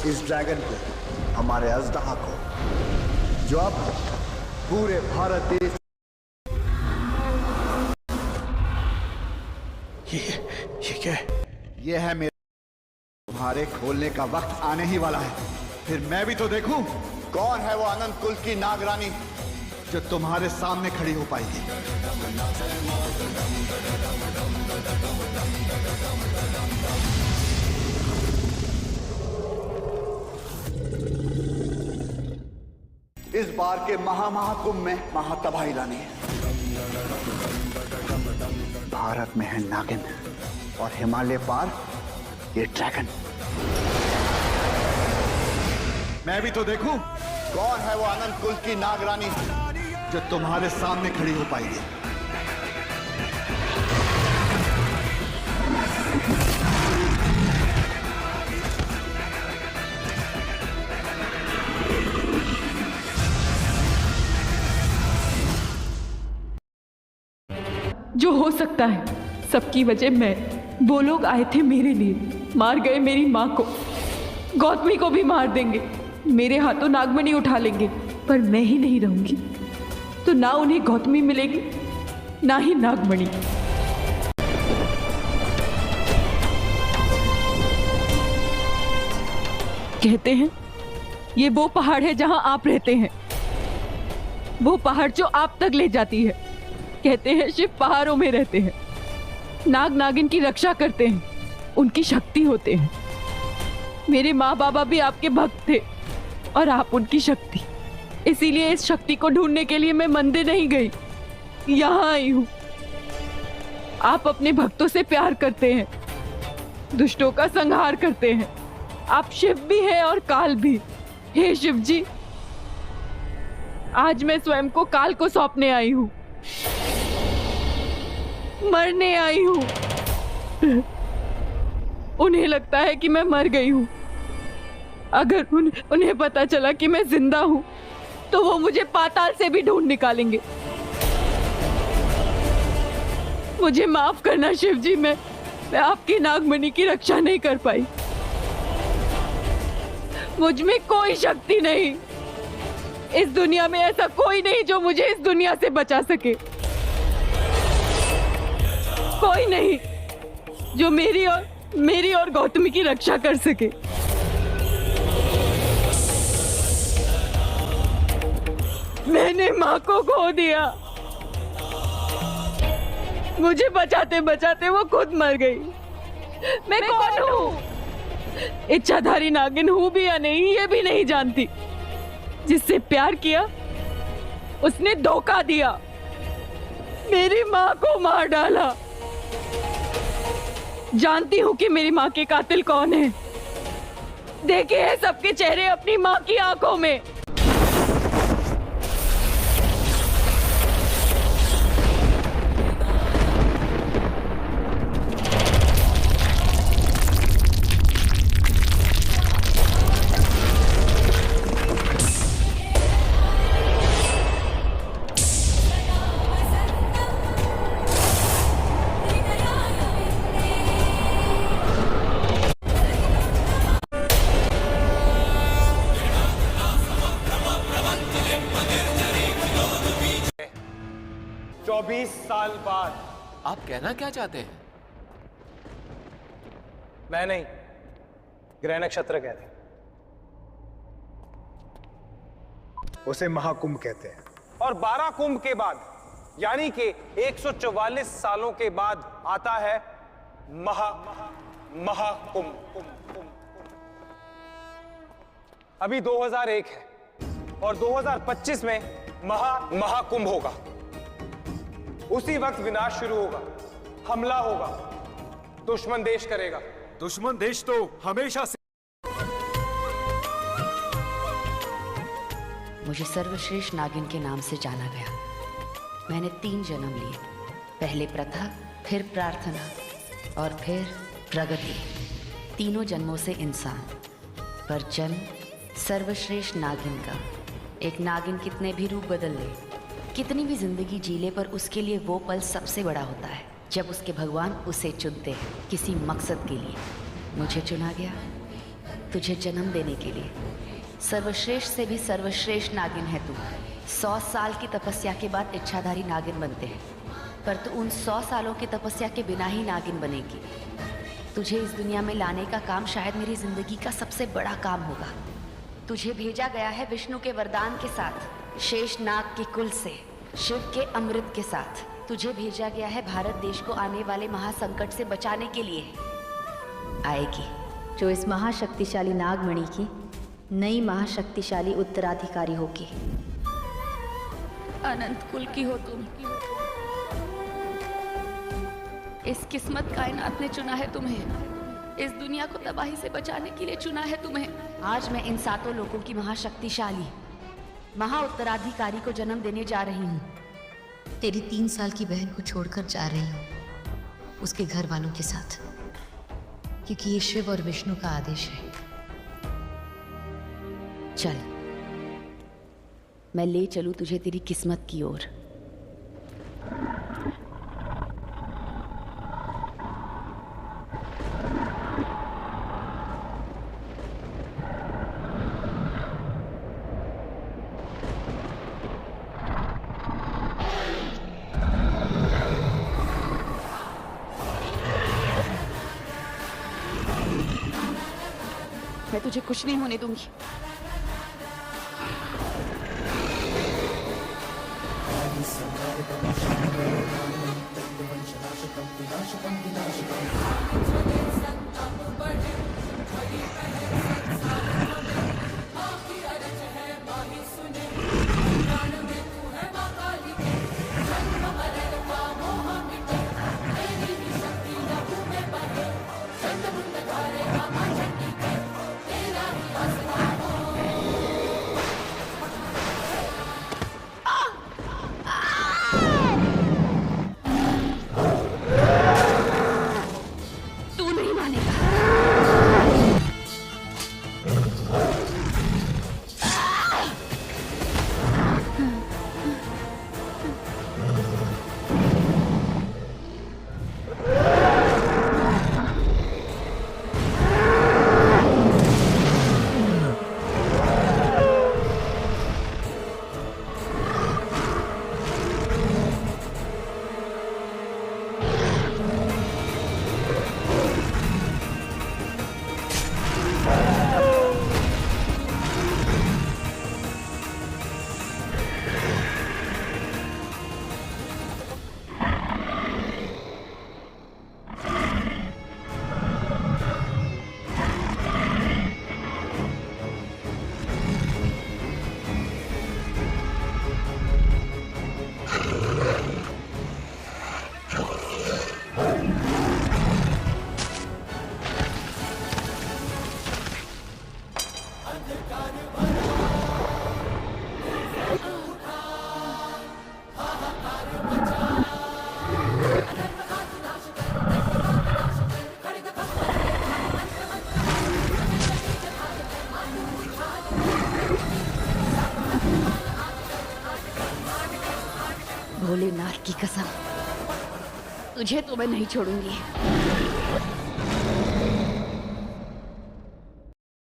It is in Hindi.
इस ड्रैगन को, हमारे अजदहा को, जो अब पूरे भारत देश। ये क्या है? ये है मेरे, तुम्हारे खोलने का वक्त आने ही वाला है। फिर मैं भी तो देखूं कौन है वो अनंत कुल की नागरानी जो तुम्हारे सामने खड़ी हो पाएगी। इस बार के महाकुंभ में महातबाही लानी है। भारत में है नागिन और हिमालय पार ये ड्रैगन। मैं भी तो देखूं कौन है वो अनंत कुल की नागरानी जो तुम्हारे सामने खड़ी हो पाएगी। जो हो सकता है सबकी वजह मैं। वो लोग आए थे मेरे लिए, मार गए मेरी माँ को, गौतमी को भी मार देंगे, मेरे हाथों नागमणि उठा लेंगे, पर मैं ही नहीं रहूंगी तो ना उन्हें गौतमी मिलेगी ना ही नागमणि। कहते हैं ये वो पहाड़ है जहां आप रहते हैं, वो पहाड़ जो आप तक ले जाती है। कहते हैं शिव पहाड़ों में रहते हैं, नाग नागिन की रक्षा करते हैं, उनकी शक्ति होते हैं। मेरे माँ बाबा भी आपके भक्त थे और आप उनकी शक्ति। इसीलिए इस शक्ति को ढूंढने के लिए मैं मंदिर नहीं गई, यहाँ आई हूँ। आप अपने भक्तों से प्यार करते हैं, दुष्टों का संहार करते हैं। आप शिव भी हैं और काल भी। हे शिव जी, आज मैं स्वयं को काल को सौंपने आई हूँ, मरने आई हूँ। उन्हें लगता है कि मैं मर गई हूँ। अगर उन्हें पता चला कि मैं जिंदा हूँ तो वो मुझे पाताल से भी ढूंढ निकालेंगे। मुझे माफ करना शिव जी, मैं आपकी नागमणि की रक्षा नहीं कर पाई। मुझ में कोई शक्ति नहीं। इस दुनिया में ऐसा कोई नहीं जो मुझे इस दुनिया से बचा सके। कोई नहीं जो मेरी और गौतमी की रक्षा कर सके। मैंने माँ को खो दिया। मुझे बचाते बचाते वो खुद मर गई। मैं कौन हूँ? इच्छाधारी नागिन हूँ भी या नहीं ये भी नहीं जानती। जिससे प्यार किया उसने धोखा दिया, मेरी माँ को मार डाला। जानती हूँ कि मेरी माँ के कातिल कौन है। देखे हैं सबके चेहरे अपनी माँ की आंखों में। बाद आप कहना क्या चाहते हैं? मैं नहीं, ग्रह नक्षत्र कहते हैं। उसे महाकुंभ कहते हैं। और 12 कुंभ के बाद यानी कि 144 सालों के बाद आता है महाकुंभ। अभी 2001 है और 2025 में महाकुंभ होगा। उसी वक्त विनाश शुरू होगा, हमला होगा, दुश्मन देश करेगा। दुश्मन देश तो हमेशा से। मुझे सर्वश्रेष्ठ नागिन के नाम से जाना गया। मैंने 3 जन्म लिए, पहले प्रथा, फिर प्रार्थना और फिर प्रगति। तीनों जन्मों से इंसान, पर जन्म सर्वश्रेष्ठ नागिन का। एक नागिन कितने भी रूप बदल ले, कितनी भी जिंदगी जी ले, पर उसके लिए वो पल सबसे बड़ा होता है जब उसके भगवान उसे चुनते हैं किसी मकसद के लिए। मुझे चुना गया तुझे जन्म देने के लिए। सर्वश्रेष्ठ से भी सर्वश्रेष्ठ नागिन है तू। 100 साल की तपस्या के बाद इच्छाधारी नागिन बनते हैं, पर तू उन 100 सालों की तपस्या के बिना ही नागिन बनेगी। तुझे इस दुनिया में लाने का काम शायद मेरी जिंदगी का सबसे बड़ा काम होगा। तुझे भेजा गया है विष्णु के वरदान के साथ, शेष नाग के कुल से, शिव के अमृत के साथ। तुझे भेजा गया है भारत देश को आने वाले महासंकट से बचाने के लिए। आएगी जो इस महाशक्तिशाली नागमणि की नई महाशक्तिशाली उत्तराधिकारी होगी। अनंत कुल की हो तुम। इस किस्मत कायनात ने चुना है तुम्हें। इस दुनिया को तबाही से बचाने के लिए चुना है तुम्हें। आज मैं इन 7 लोगों की महाशक्तिशाली महा उत्तराधिकारी को जन्म देने जा रही हूँ। तेरी 3 साल की बहन को छोड़कर जा रही हूँ उसके घर वालों के साथ, क्योंकि ये शिव और विष्णु का आदेश है। चल, मैं ले चलूं तुझे तेरी किस्मत की ओर। मैं तुझे कुछ नहीं होने दूंगी। भोलेनाथ की कसम, तुझे तो मैं नहीं छोड़ूंगी।